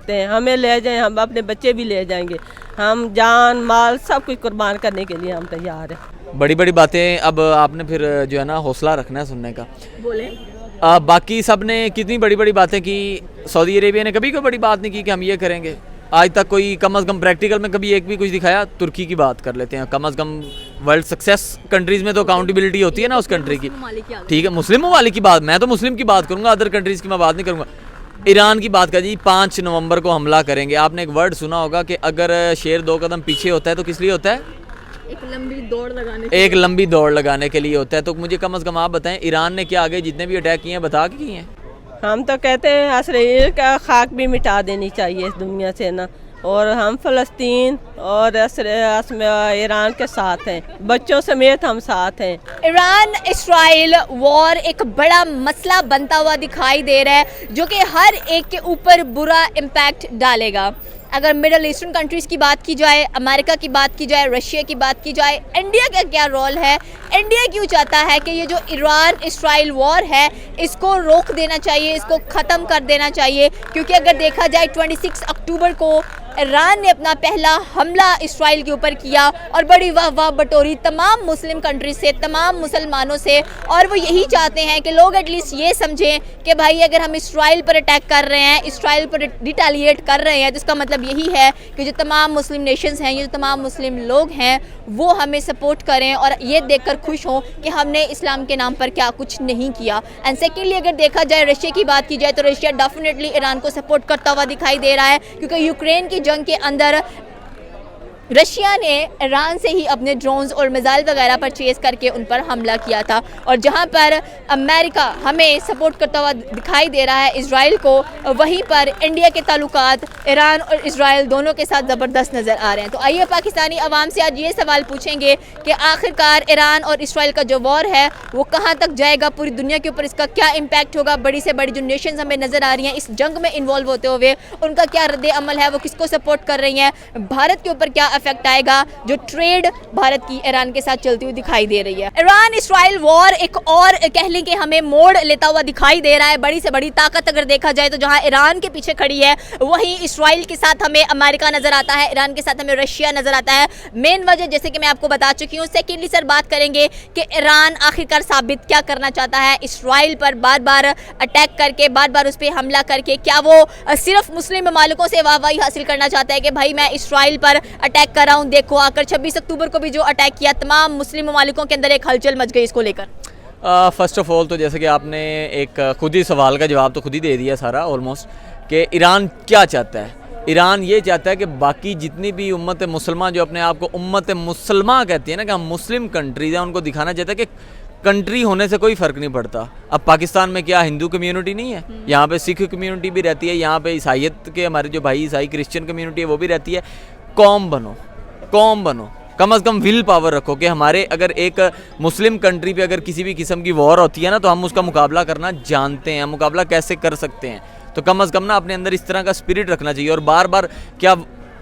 तो हमें ले जाएं, हम अपने बच्चे भी ले जाएंगे। हम जान माल सब कुछ कुर्बान करने के लिए हम तैयार हैं। बड़ी बड़ी बातें अब आपने फिर जो है ना हौसला रखना है सुनने का। बोले बाकी सब ने कितनी बड़ी बड़ी बातें की, सऊदी अरेबिया ने कभी कोई बड़ी बात नहीं की कि हम ये करेंगे। आज तक कोई कम से कम प्रैक्टिकल में कभी एक भी कुछ दिखाया? तुर्की की बात कर लेते हैं, कम से कम वर्ल्ड सक्सेस कंट्रीज़ में तो अकाउंटेबिलिटी होती है ना उस कंट्री की। ठीक है, मुस्लिम ममालिक की बात, मैं तो मुस्लिम की बात करूँगा, अदर कंट्रीज़ की मैं बात नहीं करूँगा। ईरान की बात कर जी, 5 नवंबर को हमला करेंगे। आपने एक वर्ड सुना होगा कि अगर शेर 2 कदम पीछे होता है तो किस लिए होता है? एक लंबी दौड़ लगाने के लिए होता है। तो मुझे कम से कम आप बताएं, ईरान ने क्या आगे जितने भी अटैक किए हैं बता के किए हैं? हम तो कहते हैं इसराइल का खाक भी मिटा देनी चाहिए इस दुनिया से ना, और हम फ़लस्तीन और ईरान के साथ हैं, बच्चों समेत हम साथ हैं। ईरान इस्राइल वॉर एक बड़ा मसला बनता हुआ दिखाई दे रहा है जो कि हर एक के ऊपर बुरा इम्पैक्ट डालेगा। अगर मिडल ईस्टर्न कंट्रीज़ की बात की जाए, अमेरिका की बात की जाए, रशिया की बात की जाए, इंडिया का क्या रोल है? इंडिया क्यों चाहता है कि ये जो ईरान इस्राइल वॉर है इसको रोक देना चाहिए, इसको ख़त्म कर देना चाहिए? क्योंकि अगर देखा जाए 26 अक्टूबर को ईरान ने अपना पहला हमला इस्राइल के ऊपर किया और बड़ी वाह बटोरी तमाम मुस्लिम कंट्री से, तमाम मुसलमानों से, और वो यही चाहते हैं कि लोग एटलीस्ट ये समझें कि भाई अगर हम इस्राइल पर अटैक कर रहे हैं, इस्राइल पर रिटेलिएट कर रहे हैं, तो इसका मतलब यही है कि जो तमाम मुस्लिम नेशंस हैं, ये जो तमाम मुस्लिम लोग हैं, वो हमें सपोर्ट करें और ये देखकर खुश हों कि हमने इस्लाम के नाम पर क्या कुछ नहीं किया। एंड सेकेंडली अगर देखा जाए रशिया की बात की जाए तो रशिया डेफिनेटली ईरान को सपोर्ट करता हुआ दिखाई दे रहा है, क्योंकि यूक्रेन की जंग के अंदर रशिया ने ईरान से ही अपने ड्रोन्स और मिसाइल वगैरह परचेज़ करके उन पर हमला किया था, और जहां पर अमेरिका हमें सपोर्ट करता हुआ दिखाई दे रहा है इजराइल को, वहीं पर इंडिया के ताल्लुकात ईरान और इजराइल दोनों के साथ ज़बरदस्त नज़र आ रहे हैं। तो आइए पाकिस्तानी अवाम से आज ये सवाल पूछेंगे कि आखिरकार ईरान और इजराइल का जो वॉर है वो कहाँ तक जाएगा, पूरी दुनिया के ऊपर इसका क्या इम्पैक्ट होगा, बड़ी से बड़ी जो नेशंस हमें नज़र आ रही हैं इस जंग में इन्वॉल्व होते हुए उनका क्या रद्द अमल है, वो किसको सपोर्ट कर रही हैं, भारत के ऊपर क्या इफेक्ट आएगा जो ट्रेड भारत की ईरान के साथ चलती हुई दिखाई दे रही है। ईरान इस्राइल वॉर एक और कह लें कि हमें मोड़ लेता हुआ दिखाई दे रहा है। बड़ी से बड़ी ताकत अगर देखा जाए तो जहां ईरान के पीछे खड़ी है वहीं इस्राइल के साथ हमें अमेरिका नजर आता है, ईरान के साथ हमें रशिया नजर आता है। मेन वजह जैसे कि मैं आपको बता चुकी हूँ। सेकेंडली सर बात करेंगे कि ईरान आखिरकार साबित क्या करना चाहता है इस्राइल पर बार बार अटैक करके, बार बार उस पर हमला करके। क्या वो सिर्फ मुस्लिम ममालिकों से वाहवाही हासिल करना चाहता है कि भाई मैं इस्राइल पर अटैक कर रहा हूँ, देखो आकर 26 अक्टूबर को भी जो अटैक किया तमाम मुस्लिम ममालिकों के अंदर एक हलचल मच गई इसको लेकर। फर्स्ट ऑफ ऑल तो जैसे कि आपने एक खुद ही सवाल का जवाब तो खुद ही दे दिया सारा ऑलमोस्ट, कि ईरान क्या चाहता है। ईरान ये चाहता है कि बाकी जितनी भी उम्मत मुसलमान जो अपने आप को उम्मत मुसलमान कहती है ना, कि हम मुस्लिम कंट्रीज़ हैं, उनको दिखाना चाहता है कि कंट्री होने से कोई फ़र्क नहीं पड़ता। अब पाकिस्तान में क्या हिंदू कम्युनिटी नहीं है? यहाँ पे सिख कम्युनिटी भी रहती है, यहाँ पे ईसाइयत के हमारे जो भाई ईसाई क्रिश्चियन कम्युनिटी है वो भी रहती है। कौम बनो, कम से कम विल पावर रखो कि हमारे अगर एक मुस्लिम कंट्री पे अगर किसी भी किस्म की वॉर होती है ना तो हम उसका मुकाबला करना जानते हैं, मुकाबला कैसे कर सकते हैं। तो कम से कम ना अपने अंदर इस तरह का स्पिरिट रखना चाहिए। और बार बार क्या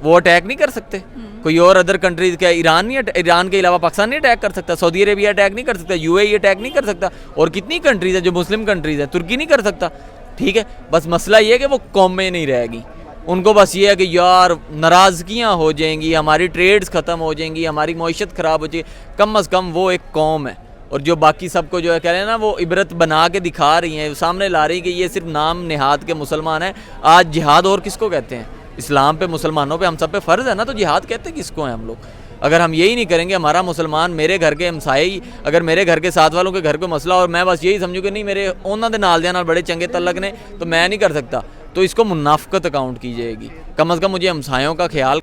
वो अटैक नहीं कर सकते? कोई और अदर कंट्रीज, क्या ईरान के अलावा पाकिस्तान नहीं अटैक कर सकता? सऊदी अरेबिया अटैक नहीं कर सकता? यूएई अटैक नहीं कर सकता? और कितनी कंट्रीज है जो मुस्लिम कंट्रीज है, तुर्की नहीं कर सकता? ठीक है, बस मसला ये है कि वो कौम में नहीं रहेगी। उनको बस ये है कि यार नाराज़गियाँ हो जाएंगी, हमारी ट्रेड्स ख़त्म हो जाएंगी, हमारी मईशत ख़राब हो जाएगी। कम से कम वो एक कौम है, और जो बाकी सबको जो है कह रहे हैं ना वो इबरत बना के दिखा रही हैं, सामने ला रही कि ये सिर्फ नाम निहाद के मुसलमान हैं। आज जिहाद और किसको कहते हैं? इस्लाम पे, मुसलमानों पे, हम सब पे फ़र्ज़ है ना, तो जिहाद कहते हैं किसको हैं हम लोग? अगर हम यही नहीं करेंगे, हमारा मुसलमान मेरे घर के हमसाए, अगर मेरे घर के साथ वालों के घर को मसला और मैं बस यही समझूँ कि नहीं मेरे उन्होंने दे नाल दियां नाल बड़े चंगे तल्लक ने तो मैं नहीं कर सकता, तो इसको मुनाफकत अकाउंट की जाएगी। कम से कम मुझे हमसायों का ख्याल।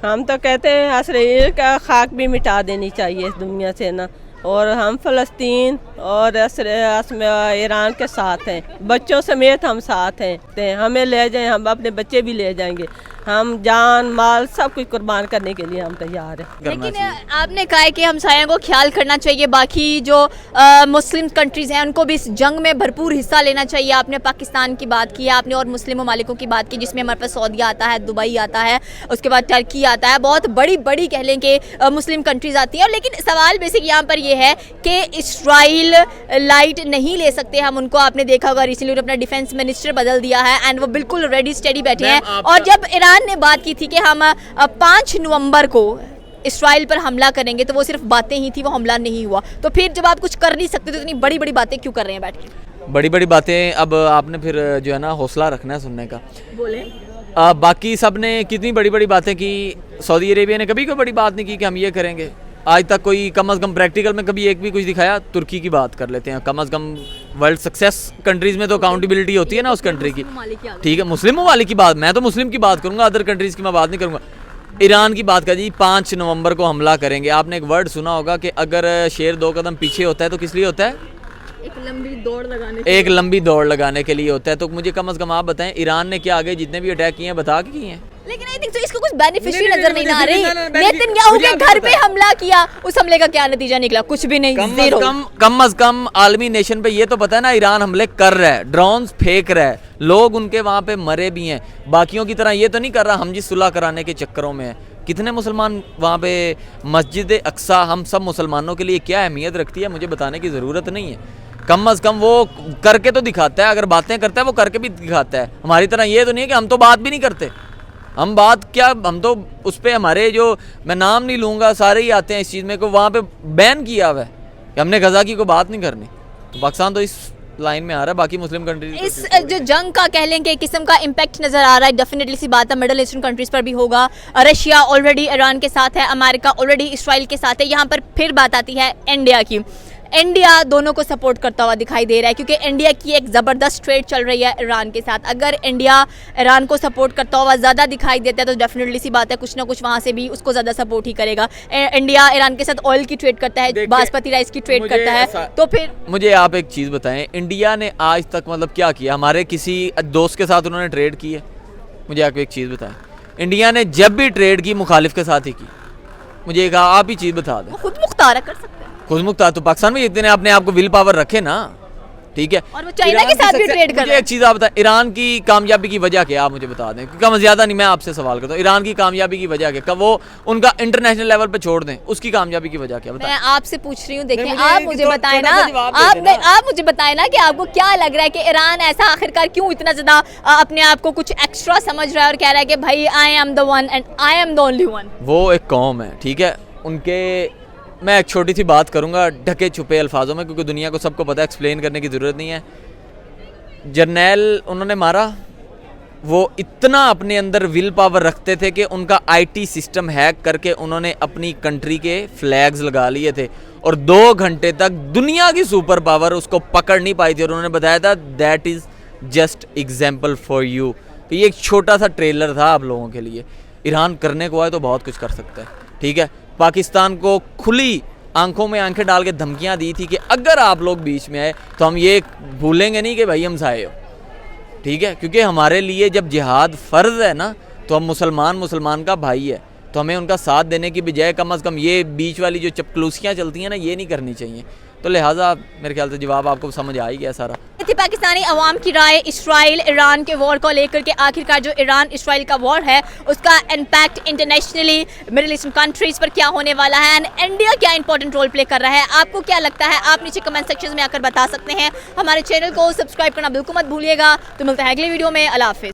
हम तो कहते हैं इसराइल का खाक भी मिटा देनी चाहिए इस दुनिया से ना, और हम फ़लस्तीन और ईरान के साथ हैं, बच्चों समेत हम साथ हैं, तो हमें ले जाएं, हम अपने बच्चे भी ले जाएंगे। हम जान माल सब कुछ कुर्बान करने के लिए हम तैयार हैं। करना लेकिन चाहिए। आपने कहा है कि हमसायों को ख्याल करना चाहिए, बाकी जो मुस्लिम कंट्रीज़ हैं उनको भी इस जंग में भरपूर हिस्सा लेना चाहिए। आपने पाकिस्तान की बात की, आपने और मुस्लिम ममालिकों की बात की, जिसमें हमारे पास सऊदी आता है, दुबई आता है, उसके बाद टर्की आता है, बहुत बड़ी बड़ी कह लें कि मुस्लिम कंट्रीज़ आती हैं। लेकिन सवाल बेसिक यहाँ पर ये है कि इसराइल लाइट नहीं ले सकते हम उनको। आपने देखा होगा रिसेंटली अपना डिफेंस मिनिस्टर बदल दिया है एंड वो बिल्कुल रेडी स्टेडी बैठे हैं। और जब ईरान ने बात की थी कि हम 5 नवंबर को इसराइल पर हमला करेंगे, तो वो सिर्फ बातें ही थी, वो हमला नहीं हुआ। तो फिर जब आप कुछ कर नहीं सकते तो इतनी बड़ी बड़ी बातें क्यों कर रहे हैं बैठ के? बड़ी बड़ी बातें अब आपने फिर जो है ना हौसला रखना है सुनने का। बोले बाकी सब ने कितनी बड़ी बड़ी बातें की, सऊदी अरेबिया ने कभी कोई बड़ी बात नहीं की कि हम ये करेंगे। आज तक कोई कम से कम प्रैक्टिकल में कभी एक भी कुछ दिखाया? तुर्की की बात कर लेते हैं, कम से कम वर्ल्ड सक्सेस कंट्रीज़ में तो अकाउंटेबिलिटी होती है ना उस कंट्री की। ठीक है, मुस्लिम ममालिक की बात, मैं तो मुस्लिम की बात करूंगा, अदर कंट्रीज़ की मैं बात नहीं करूंगा। ईरान की बात कर जी, 5 नवंबर को हमला करेंगे। आपने एक वर्ड सुना होगा कि अगर शेर 2 कदम पीछे होता है तो किस लिए होता है? एक लंबी दौड़ लगाने के लिए होता है। तो मुझे कम से कम आप बताएं, ईरान ने क्या आगे जितने भी अटैक किए हैं बता के किए हैं? लेकिन आई थिंक तो इसको कुछ बेनिफिशियल नजर नहीं आ रही। नेतन्याहू के घर पे हमला किया, उस हमले का क्या नतीजा निकला? कुछ भी नहीं, ज़ीरो। कम से कम आलमी नेशन पे ये तो पता है ना, ईरान हमले कर रहा है, ड्रोन्स फेंक रहा है, लोग उनके वहाँ पे मरे भी हैं। बाकियों की तरह ये तो नहीं कर रहा हम जिस सुलह कराने के चक्करों में है। कितने मुसलमान वहाँ पे मस्जिद अक्सा हम सब मुसलमानों के लिए क्या अहमियत रखती है, मुझे बताने की ज़रूरत नहीं है। कम से कम वो करके तो दिखाता है, अगर बातें करता है वो करके भी दिखाता है। हमारी तरह ये तो नहीं है कि हम तो बात भी नहीं करते। हम बात क्या, हम तो उस पर हमारे जो, मैं नाम नहीं लूँगा, सारे ही आते हैं इस चीज़ में को वहाँ पे बैन किया हुआ है कि हमने गजा की कोई बात नहीं करनी। तो पाकिस्तान तो इस लाइन में आ रहा है, बाकी मुस्लिम कंट्रीज इस जो जंग का कह लें कि किस्म का इम्पैक्ट नजर आ रहा है, डेफिनेटली सी बात है मिडिल ईस्टर्न कंट्रीज पर भी होगा। रशिया ऑलरेडी ईरान के साथ है, अमेरिका ऑलरेडी इसराइल के साथ है। यहाँ पर फिर बात आती है इंडिया की। इंडिया दोनों को सपोर्ट करता हुआ दिखाई दे रहा है, क्योंकि इंडिया की एक ज़बरदस्त ट्रेड चल रही है ईरान के साथ। अगर इंडिया ईरान को सपोर्ट करता हुआ ज़्यादा दिखाई देता है तो डेफिनेटली सी बात है कुछ ना कुछ वहाँ से भी उसको ज़्यादा सपोर्ट ही करेगा। इंडिया ईरान के साथ ऑयल की ट्रेड करता है, बासमती राइस की ट्रेड करता है। तो फिर मुझे आप एक चीज़ बताएं, इंडिया ने आज तक मतलब क्या किया? हमारे किसी दोस्त के साथ उन्होंने ट्रेड की है? मुझे आप एक चीज़ बताएं, इंडिया ने जब भी ट्रेड की मुखालिफ के साथ ही की। मुझे एक आप ही चीज़ बता दें। खुद मुख्तार कर सकते हैं, खुद मुख्तार तो पाकिस्तान में इतने अपने आप को विल पावर रखे ना, ठीक है। और वो चाइना के साथ भी ट्रेड कर रहा है। एक चीज़ आप बताएं, ईरान की कामयाबी की वजह क्या, आप मुझे बता दें। कम ज़्यादा नहीं, मैं आपसे सवाल करता हूँ, ईरान की कामयाबी की वजह क्या? कब वो उनका इंटरनेशनल लेवल पे छोड़ दें, उसकी कामयाबी की वजह क्या? मैं आपसे पूछ रही हूँ, देखिए आप मुझे बताएं ना, आप मुझे बताएं ना कि आपको क्या लग रहा है कि ईरान ऐसा आखिरकार क्यों इतना ज़्यादा अपने आप को कुछ एक्स्ट्रा समझ रहा है और कह रहा है कि भाई I am the one and I am the only one. वो एक कौम है, ठीक है, उनके, मैं एक छोटी सी बात करूंगा ढके छुपे अल्फाजों में, क्योंकि दुनिया को सबको पता है, एक्सप्लेन करने की ज़रूरत नहीं है। जर्नैल उन्होंने मारा, वो इतना अपने अंदर विल पावर रखते थे कि उनका आईटी सिस्टम हैक करके उन्होंने अपनी कंट्री के फ्लैग्स लगा लिए थे और 2 घंटे तक दुनिया की सुपर पावर उसको पकड़ नहीं पाई थी। और उन्होंने बताया था that is just example for you. तो ये एक छोटा सा ट्रेलर था आप लोगों के लिए। ईरान करने को आए तो बहुत कुछ कर सकता है, ठीक है। पाकिस्तान को खुली आंखों में आंखें डाल के धमकियां दी थी कि अगर आप लोग बीच में आए तो हम ये भूलेंगे नहीं कि भाई हम साए हो, ठीक है। क्योंकि हमारे लिए जब जिहाद फ़र्ज़ है ना, तो हम मुसलमान का भाई है, तो हमें उनका साथ देने की बजाय कम से कम ये बीच वाली जो चपकलूसियाँ चलती हैं ना, ये नहीं करनी चाहिए। तो लिहाजा मेरे ख्याल से जवाब आपको समझ आ ही गया सारा। थी पाकिस्तानी अवाम की राय इसराइल ईरान के वॉर को लेकर के। आखिरकार जो ईरान इसराइल का वॉर है उसका impact internationally middle eastern countries पर क्या होने वाला है एंड इंडिया क्या इंपॉर्टेंट रोल प्ले कर रहा है, आपको क्या लगता है? आप नीचे कमेंट सेक्शन में आकर बता सकते हैं। हमारे चैनल को सब्सक्राइब करना बिल्कुल मत भूलिएगा। तो मिलते हैं अगले वीडियो में। अल्लाह हाफिज़।